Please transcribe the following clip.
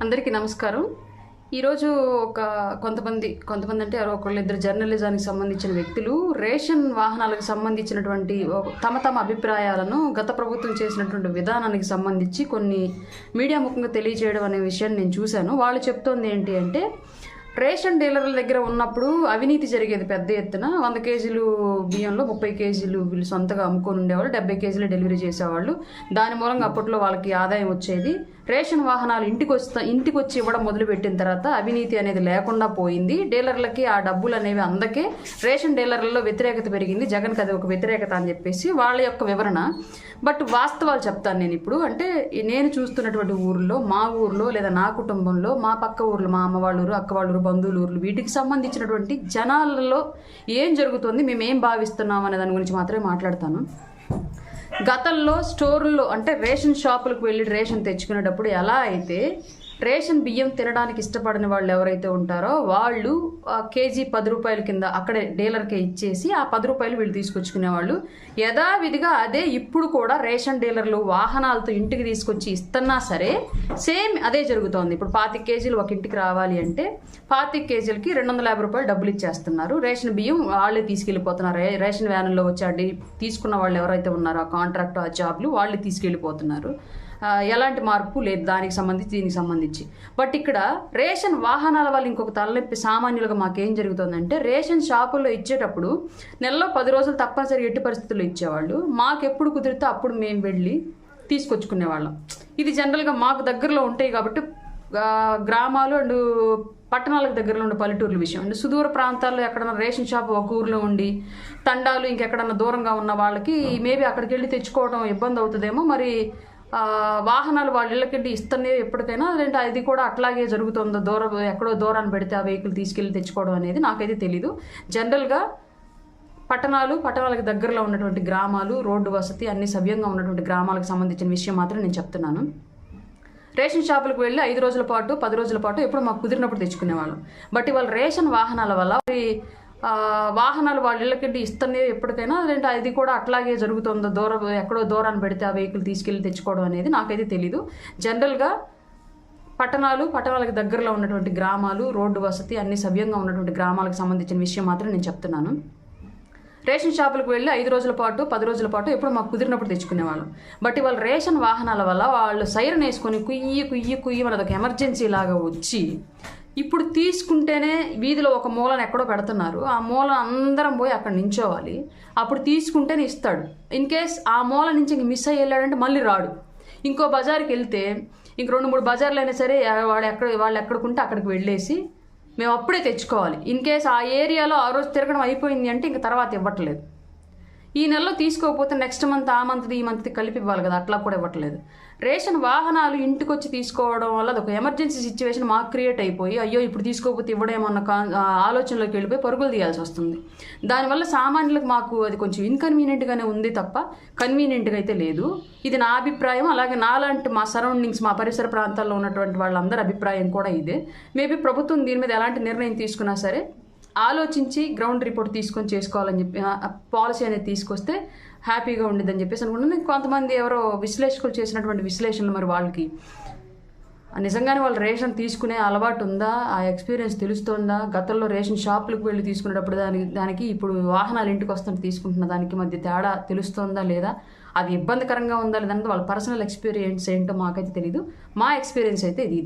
అందరికీ నమస్కారం. ఈరోజు కొంతమంది అంటే ఎవరో ఒకళ్ళిద్దరు జర్నలిజానికి సంబంధించిన వ్యక్తులు రేషన్ వాహనాలకు సంబంధించినటువంటి తమ అభిప్రాయాలను గత ప్రభుత్వం చేసినటువంటి విధానానికి సంబంధించి కొన్ని మీడియా ముఖంగా తెలియజేయడం అనే విషయాన్ని నేను చూశాను. వాళ్ళు చెప్తోంది ఏంటి అంటే, రేషన్ డీలర్ల దగ్గర ఉన్నప్పుడు అవినీతి జరిగేది పెద్ద ఎత్తున. 100 కేజీలు బియ్యంలో 30 కేజీలు వీళ్ళు సొంతగా అమ్ముకొని ఉండేవాళ్ళు, 70 కేజీలు డెలివరీ చేసేవాళ్ళు. దాని మూలంగా అప్పట్లో వాళ్ళకి ఆదాయం వచ్చేది. రేషన్ వాహనాలు ఇంటికి వచ్చి ఇవ్వడం మొదలుపెట్టిన తర్వాత అవినీతి అనేది లేకుండా పోయింది. డీలర్లకి ఆ డబ్బులు అనేవి అందకే రేషన్ డీలర్లలో వ్యతిరేకత పెరిగింది. జగన్కి అది ఒక వ్యతిరేకత అని చెప్పేసి వాళ్ళ యొక్క వివరణ. బట్ వాస్తవాలు చెప్తాను నేను ఇప్పుడు. అంటే నేను చూస్తున్నటువంటి ఊర్లో, మా ఊర్లో లేదా నా కుటుంబంలో, మా పక్క ఊర్లో, మా అమ్మ వాళ్ళ ఊరు, అక్క వాళ్ళ ఊరు, బంధువుల ఊర్లు, వీటికి సంబంధించినటువంటి జనాలలో ఏం జరుగుతుంది, మేము ఏం భావిస్తున్నాం అనే దాని గురించి మాత్రమే మాట్లాడతాను. గతంలో స్టోర్లో అంటే రేషన్ షాపులకు వెళ్ళి రేషన్ తెచ్చుకునేటప్పుడు ఎలా అయితే రేషన్ బియ్యం తినడానికి ఇష్టపడని వాళ్ళు ఎవరైతే ఉంటారో వాళ్ళు కేజీ 10 రూపాయల కింద అక్కడే డీలర్కే ఇచ్చేసి ఆ 10 రూపాయలు వీళ్ళు తీసుకొచ్చుకునేవాళ్ళు. యథావిధిగా అదే ఇప్పుడు కూడా రేషన్ డీలర్లు వాహనాలతో ఇంటికి తీసుకొచ్చి ఇస్తున్నా సరే సేమ్ అదే జరుగుతోంది. ఇప్పుడు 25 కేజీలు ఒక ఇంటికి రావాలి అంటే 25 కేజీలకి 250 రూపాయలు డబ్బులు ఇచ్చేస్తున్నారు. రేషన్ బియ్యం వాళ్ళే తీసుకెళ్ళిపోతున్నారు. రేషన్ వ్యాన్లో వచ్చి తీసుకున్న వాళ్ళు ఎవరైతే ఉన్నారో ఆ కాంట్రాక్ట్, ఆ జాబ్లు వాళ్ళే తీసుకెళ్ళిపోతున్నారు. ఎలాంటి మార్పు లేదు దానికి సంబంధించి, దీనికి సంబంధించి. బట్ ఇక్కడ రేషన్ వాహనాల వల్ల ఇంకొక తలనొప్పి సామాన్యులుగా మాకేం జరుగుతుందంటే, రేషన్ షాపుల్లో ఇచ్చేటప్పుడు నెలలో 10 రోజులు తప్పనిసరి ఎట్టి పరిస్థితుల్లో ఇచ్చేవాళ్ళు. మాకు ఎప్పుడు కుదిరితే అప్పుడు మేము వెళ్ళి తీసుకొచ్చుకునేవాళ్ళం. ఇది జనరల్గా మాకు దగ్గరలో ఉంటాయి కాబట్టి గ్రామాలు అండ్ పట్టణాలకు దగ్గరలో ఉండే పల్లెటూర్ల విషయం. అంటే సుదూర ప్రాంతాల్లో ఎక్కడన్నా రేషన్ షాప్ ఒక ఊర్లో ఉండి తండాలు ఇంకెక్కడన్నా దూరంగా ఉన్న వాళ్ళకి మేబీ అక్కడికి వెళ్ళి తెచ్చుకోవడం ఇబ్బంది అవుతుందేమో. మరి వాహనాలు వాళ్ళ ఇళ్ళకెళ్ళి ఇస్తనే ఎప్పటికైనా, లేదంటే అది కూడా అట్లాగే జరుగుతుందో, ఎక్కడో దూరాన్ని పెడితే ఆ వెహికల్ తీసుకెళ్ళి తెచ్చుకోవడం అనేది నాకైతే తెలీదు. జనరల్గా పట్టణాలకు దగ్గరలో ఉన్నటువంటి గ్రామాలు, రోడ్డు వసతి అన్ని సవ్యంగా ఉన్నటువంటి గ్రామాలకు సంబంధించిన విషయం మాత్రం నేను చెప్తున్నాను. రేషన్ షాపులకు వెళ్ళి 5 రోజుల పాటు 10 రోజుల పాటు ఎప్పుడు మాకు కుదిరినప్పుడు తెచ్చుకునేవాళ్ళం. బట్ ఇవాళ రేషన్ వాహనాల వల్ల వాహనాలు వాళ్ళ ఇళ్ళకెళ్ళి ఇస్తనే ఎప్పటికైనా, లేదంటే అది కూడా అట్లాగే జరుగుతుందో, ఎక్కడో దూరాన్ని పెడితే ఆ వెహికల్ తీసుకెళ్ళి తెచ్చుకోవడం అనేది నాకైతే తెలీదు. జనరల్గా పట్టణాలకు దగ్గరలో ఉన్నటువంటి గ్రామాలు, రోడ్డు వసతి అన్ని సవ్యంగా ఉన్నటువంటి గ్రామాలకు సంబంధించిన విషయం మాత్రం నేను చెప్తున్నాను. రేషన్ షాపులకు వెళ్ళి 5 రోజుల పాటు 10 రోజుల పాటు ఎప్పుడు మాకు కుదిరినప్పుడు తెచ్చుకునేవాళ్ళం. బట్ ఇవాళ రేషన్ వాహనాల వల్ల వాళ్ళు సైరన్ వేసుకొని కుయ్యి మనది ఒక ఎమర్జెన్సీ లాగా వచ్చి ఇప్పుడు తీసుకుంటేనే వీధిలో ఒక మూలను ఎక్కడో పెడుతున్నారు. ఆ మూల అందరం పోయి అక్కడ నించోవాలి. అప్పుడు తీసుకుంటేనే ఇస్తాడు. ఇన్ కేస్ ఆ మూల నుంచి ఇంక మిస్ అయ్యి వెళ్ళాడంటే మళ్ళీ రాడు. ఇంకో బజార్కి వెళ్తే ఇంక 2-3 బజార్లు అయినా సరే వాళ్ళు ఎక్కడికుంటే అక్కడికి వెళ్ళేసి మేము అప్పుడే తెచ్చుకోవాలి. ఇన్ కేస్ ఆ ఏరియాలో ఆ రోజు తిరగడం అయిపోయింది అంటే ఇంక తర్వాత ఇవ్వట్లేదు. ఈ నెలలో తీసుకోకపోతే నెక్స్ట్ మంత్, ఆ మంత్ది, ఈ మంత్ది కలిపి ఇవ్వాలి కదా, అట్లా కూడా ఇవ్వట్లేదు. రేషన్ వాహనాలు ఇంటికి వచ్చి తీసుకోవడం వల్ల అదొక ఎమర్జెన్సీ సిచ్యువేషన్ మాకు క్రియేట్ అయిపోయి, అయ్యో ఇప్పుడు తీసుకోకపోతే ఇవ్వడేమన్న ఆలోచనలోకి వెళ్ళిపోయి పరుగులు తీయాల్సి వస్తుంది. దానివల్ల సామాన్యులకు మాకు అది కొంచెం ఇన్కన్వీనియంట్గానే ఉంది తప్ప కన్వీనియంట్గా అయితే లేదు. ఇది నా అభిప్రాయం. అలాగే నాలాంటి మా సరౌండింగ్స్, మా పరిసర ప్రాంతాల్లో ఉన్నటువంటి వాళ్ళందరి అభిప్రాయం కూడా ఇదే. మేబీ ప్రభుత్వం దీని మీద ఎలాంటి నిర్ణయం తీసుకున్నా సరే ఆలోచించి గ్రౌండ్ రిపోర్ట్ తీసుకొని చేసుకోవాలని చెప్పి పాలసీ అనేది తీసుకొస్తే హ్యాపీగా ఉండిద్దని చెప్పేసి అనుకుంటున్నాను. కొంతమంది ఎవరో విశ్లేషకులు చేసినటువంటి విశ్లేషణలు మరి వాళ్ళకి నిజంగానే వాళ్ళు రేషన్ తీసుకునే అలవాటు ఉందా, ఆ ఎక్స్పీరియన్స్ తెలుస్తుందా, గతంలో రేషన్ షాపులకు వెళ్ళి తీసుకునేటప్పుడు దానికి ఇప్పుడు వాహనాలు ఇంటికి వస్తుంటే తీసుకుంటున్న దానికి మధ్య తేడా తెలుస్తుందా లేదా, అది ఇబ్బందికరంగా ఉందా లేదంటే వాళ్ళ పర్సనల్ ఎక్స్పీరియన్స్ ఏంటో మాకైతే తెలీదు. మా ఎక్స్పీరియన్స్ అయితే ఇది.